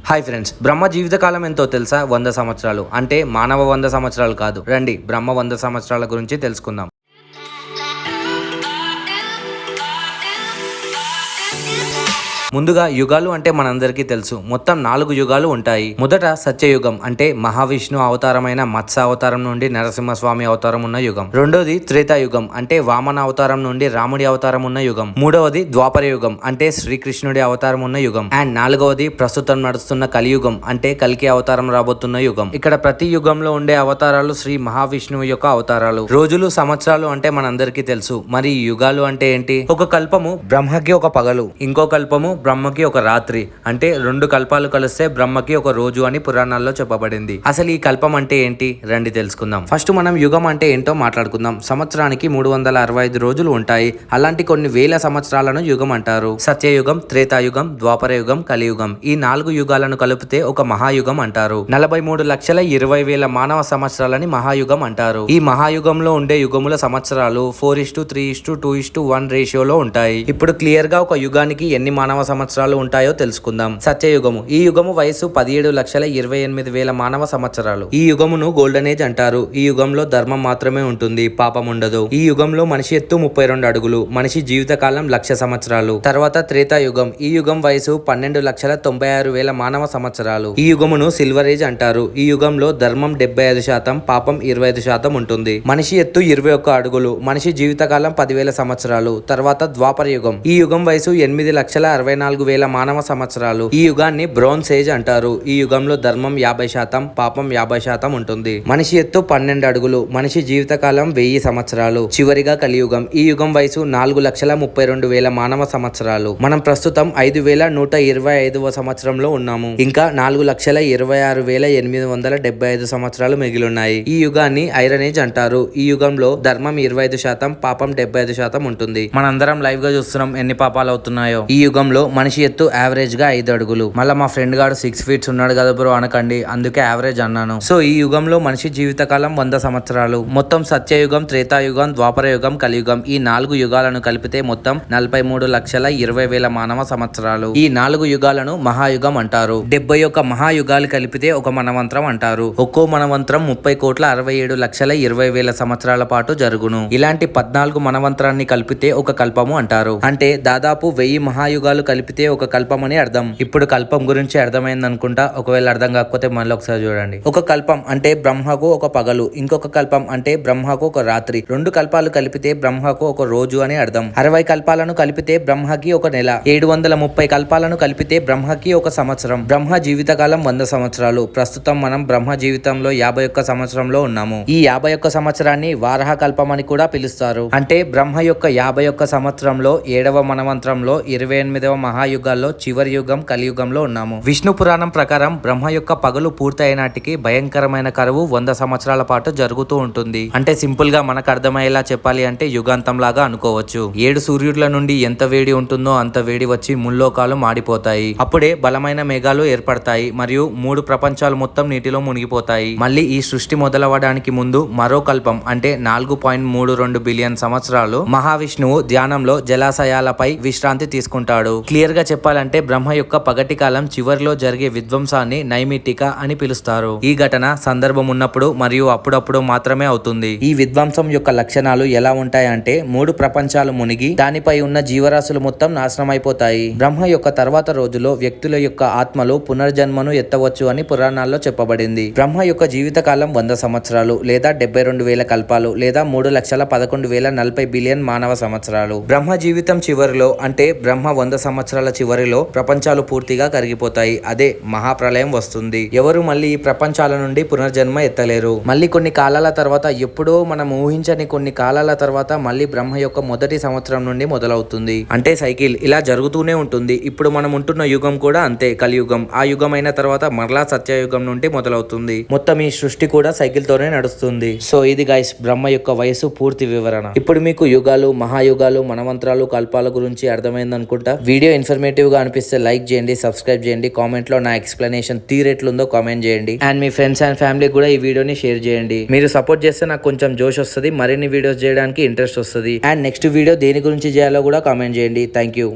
Hi friends, బ్రహ్మ జీవితకాలం ఎంతో తెలుసా? 100 సంవత్సరాలు. అంటే మానవ 100 సంవత్సరాలు కాదు. రండి బ్రహ్మ 100 సంవత్సరాల గురించి తెలుసుకుందాం. ముందుగా యుగాలు అంటే మనందరికీ తెలుసు. మొత్తం 4 యుగాలు ఉంటాయి. మొదట సత్యయుగం అంటే మహావిష్ణు అవతారమైన మత్స్య అవతారం నుండి నరసింహస్వామి అవతారం ఉన్న యుగం. రెండోది త్రేతాయుగం అంటే వామన అవతారం నుండి రాముడి అవతారం ఉన్న యుగం. మూడవది ద్వాపర యుగం అంటే శ్రీకృష్ణుడి అవతారం ఉన్న యుగం. అండ్ నాలుగవది ప్రస్తుతం నడుస్తున్న కలియుగం అంటే కల్కి అవతారం రాబోతున్న యుగం. ఇక్కడ ప్రతి యుగంలో ఉండే అవతారాలు శ్రీ మహావిష్ణువు యొక్క అవతారాలు. రోజులు సంవత్సరాలు అంటే మనందరికీ తెలుసు. మరి యుగాలు అంటే ఏంటి? ఒక కల్పము బ్రహ్మకి ఒక పగలు, ఇంకో కల్పము బ్రహ్మకి ఒక రాత్రి. అంటే 2 కల్పాలు కలిస్తే బ్రహ్మకి ఒక రోజు అని పురాణాల్లో చెప్పబడింది. అసలు ఈ కల్పం అంటే ఏంటి? రండి తెలుసుకుందాం. ఫస్ట్ మనం యుగం అంటే ఏంటో మాట్లాడుకుందాం. సంవత్సరానికి 365 రోజులు ఉంటాయి. అలాంటి కొన్ని వేల సంవత్సరాలను యుగం అంటారు. సత్యయుగం, త్రేతాయుగం, ద్వాపర యుగం, కలియుగం ఈ 4 యుగాలను కలిపితే ఒక మహాయుగం అంటారు. 43,20,000 మానవ సంవత్సరాలని మహాయుగం అంటారు. ఈ మహాయుగంలో ఉండే యుగముల సంవత్సరాలు 4:3:2:1 రేషియోలో ఉంటాయి. ఇప్పుడు క్లియర్ గా ఒక యుగానికి ఎన్ని మానవ సంవత్సరాలు ఉంటాయో తెలుసుకుందాం. సత్యయుగము. ఈ యుగము వయసు 17,28,000 మానవ సంవత్సరాలు. ఈ యుగమును గోల్డెన్ ఏజ్ అంటారు. ఈ యుగంలో ధర్మం మాత్రమే ఉంటుంది, పాపం ఉండదు. ఈ యుగంలో మనిషి ఎత్తు 32 అడుగులు. మనిషి జీవితకాలం 1,00,000 సంవత్సరాలు. తర్వాత త్రేతాయుగం. ఈ యుగం వయసు 12,96,000 మానవ సంవత్సరాలు. ఈ యుగమును సిల్వర్ ఏజ్ అంటారు. ఈ యుగంలో ధర్మం 75%, పాపం 25% ఉంటుంది. మనిషి ఎత్తు 21 అడుగులు. మనిషి జీవితకాలం 10,000 సంవత్సరాలు. తర్వాత ద్వాపర యుగం. ఈ యుగం వయసు 8,64,000 మానవ సంవత్సరాలు. ఈ యుగాన్ని బ్రోన్స్ ఏజ్ అంటారు. ఈ యుగంలో ధర్మం 50%, పాపం 50% ఉంటుంది. మనిషి ఎత్తు 12 అడుగులు. మనిషి జీవితకాలం 1000 సంవత్సరాలు. చివరిగా కలియుగం. ఈ యుగం వయసు 4,32,000 మానవ సంవత్సరాలు. మనం ప్రస్తుతం 5,125వ సంవత్సరంలో ఉన్నాము. ఇంకా 4,26,875 సంవత్సరాలు మిగిలిన్నాయి. ఈ యుగాన్ని ఐరన్ ఏజ్ అంటారు. ఈ యుగంలో ధర్మం 25%, పాపం 75% ఉంటుంది. మనందరం లైవ్ గా చూస్తున్నాం ఎన్ని పాపాలు అవుతున్నాయో. ఈ యుగంలో మనిషి ఎత్తు యావరేజ్ గా 5 అడుగులు. మళ్ళీ మా ఫ్రెండ్ గాడు 6 ఫీట్స్ ఉన్నాడు కదా బ్రో అనకండి, అందుకే యావరేజ్ అన్నాను. సో ఈ యుగంలో మనిషి జీవితకాలం 100 సంవత్సరాలు. మొత్తం సత్యయుగం, త్రేతాయుగం, ద్వాపర యుగం, కలియుగం ఈ 4 యుగాలను కలిపితే మొత్తం 43,20,000 మానవ సంవత్సరాలు. ఈ 4 యుగాలను మహాయుగం అంటారు. 71 మహాయుగాలు కలిపితే ఒక మనవంతరం అంటారు. ఒక్కో మనవంతరం 30,67,20,000 సంవత్సరాల పాటు జరుగును. ఇలాంటి 14 మనవంతరాన్ని కలిపితే ఒక కల్పము అంటారు. అంటే దాదాపు 1000 మహాయుగాలు కలిపితే ఒక కల్పం అని అర్థం. ఇప్పుడు కల్పం గురించి అర్థమైంది అనుకుంటా. ఒకవేళ అర్థం కాకపోతే మళ్ళీ ఒకసారి చూడండి. ఒక కల్పం అంటే బ్రహ్మకు ఒక పగలు, ఇంకొక కల్పం అంటే బ్రహ్మకు ఒక రాత్రి. 2 కల్పాలు కలిపితే బ్రహ్మకు ఒక రోజు అని అర్థం. 60 కల్పాలను కలిపితే బ్రహ్మకి ఒక నెల. 730 కల్పాలను కలిపితే బ్రహ్మకి ఒక సంవత్సరం. బ్రహ్మ జీవితకాలం 100 సంవత్సరాలు. ప్రస్తుతం మనం బ్రహ్మ జీవితంలో 51 సంవత్సరంలో ఉన్నాము. ఈ 51 సంవత్సరాన్ని వారహ కల్పం అని కూడా పిలుస్తారు. అంటే బ్రహ్మ యొక్క 51 సంవత్సరంలో 7వ మనవంతరంలో 28వ మహాయుగాల్లో చివరి యుగం కలియుగంలో ఉన్నాము. విష్ణు పురాణం ప్రకారం బ్రహ్మ యొక్క పగలు పూర్తయినాటికి భయంకరమైన కరువు 100 సంవత్సరాల పాటు జరుగుతూ ఉంటుంది. అంటే సింపుల్ గా మనకు అర్థమయ్యేలా చెప్పాలి అంటే యుగాంతం లాగా అనుకోవచ్చు. 7 సూర్యుల నుండి ఎంత వేడి ఉంటుందో అంత వేడి వచ్చి ముల్లోకాలు మాడిపోతాయి. అప్పుడే బలమైన మేఘాలు ఏర్పడతాయి మరియు 3 ప్రపంచాలు మొత్తం నీటిలో మునిగిపోతాయి. మళ్ళీ ఈ సృష్టి మొదలవడానికి ముందు మరో కల్పం అంటే 4.32 బిలియన్ సంవత్సరాలు మహావిష్ణువు ధ్యానంలో జలాశయాలపై విశ్రాంతి తీసుకుంటాడు. క్లియర్ గా చెప్పాలంటే బ్రహ్మ యొక్క పగటి కాలం చివరిలో జరిగే విధ్వంసాన్ని నైమిటిక అని పిలుస్తారు. ఈ ఘటన సందర్భం ఉన్నప్పుడు మరియు అప్పుడప్పుడు మాత్రమే అవుతుంది. ఈ విధ్వంసం యొక్క లక్షణాలు ఎలా ఉంటాయంటే 3 ప్రపంచాలు మునిగి దానిపై ఉన్న జీవరాశులు మొత్తం నాశనం అయిపోతాయి. బ్రహ్మ యొక్క తర్వాత రోజులో వ్యక్తుల యొక్క ఆత్మలు పునర్జన్మను ఎత్తవచ్చు అని పురాణాల్లో చెప్పబడింది. బ్రహ్మ యొక్క జీవితకాలం 100 సంవత్సరాలు లేదా 72,000 కల్పాలు లేదా 3,11,40 బిలియన్ మానవ సంవత్సరాలు. బ్రహ్మ జీవితం చివరిలో అంటే బ్రహ్మ 100 సంవత్సరాల చివరిలో ప్రపంచాలు పూర్తిగా కరిగిపోతాయి. అదే మహాప్రళయం వస్తుంది. ఎవరు మళ్ళీ ఈ ప్రపంచాల నుండి పునర్జన్మ ఎత్తలేరు. మళ్ళీ కొన్ని కాలాల తర్వాత, ఎప్పుడో మనం ఊహించని కొన్ని కాలాల తర్వాత మళ్ళీ బ్రహ్మ యొక్క మొదటి సంవత్సరం నుండి మొదలవుతుంది. అంటే సైకిల్ ఇలా జరుగుతూనే ఉంటుంది. ఇప్పుడు మనం ఉంటున్న యుగం కూడా అంతే, కలియుగం. ఆ యుగం అయిన తర్వాత మరలా సత్యయుగం నుండి మొదలవుతుంది. మొత్తం ఈ సృష్టి కూడా సైకిల్ తోనే నడుస్తుంది. సో ఇది గైస్ బ్రహ్మ యొక్క వయసు పూర్తి వివరణ. ఇప్పుడు మీకు యుగాలు, మహాయుగాలు, మనవంతరాలు, కల్పాల గురించి అర్థమైంది అనుకుంటా. వీడియో ఇన్ఫర్మేటివ్ గా అనిపిస్తే లైక్ చేయండి, సబ్స్క్రైబ్ చేయండి, కామెంట్ లో నా ఎక్స్ప్లెనేషన్ తీరెట్లుందో కామెంట్ చేయండి. And me friends and family కూడా ఈ వీడియోని షేర్ చేయండి. మీరు సపోర్ట్ చేస్తే నాకు కొంచెం జోష్ వస్తుంది, మరిన్ని వీడియోస్ చేయడానికి ఇంట్రెస్ట్ వస్తుంది. అండ్ నెక్స్ట్ వీడియో దేని గురించి చేయాలో కూడా కామెంట్ చేయండి. Thank you.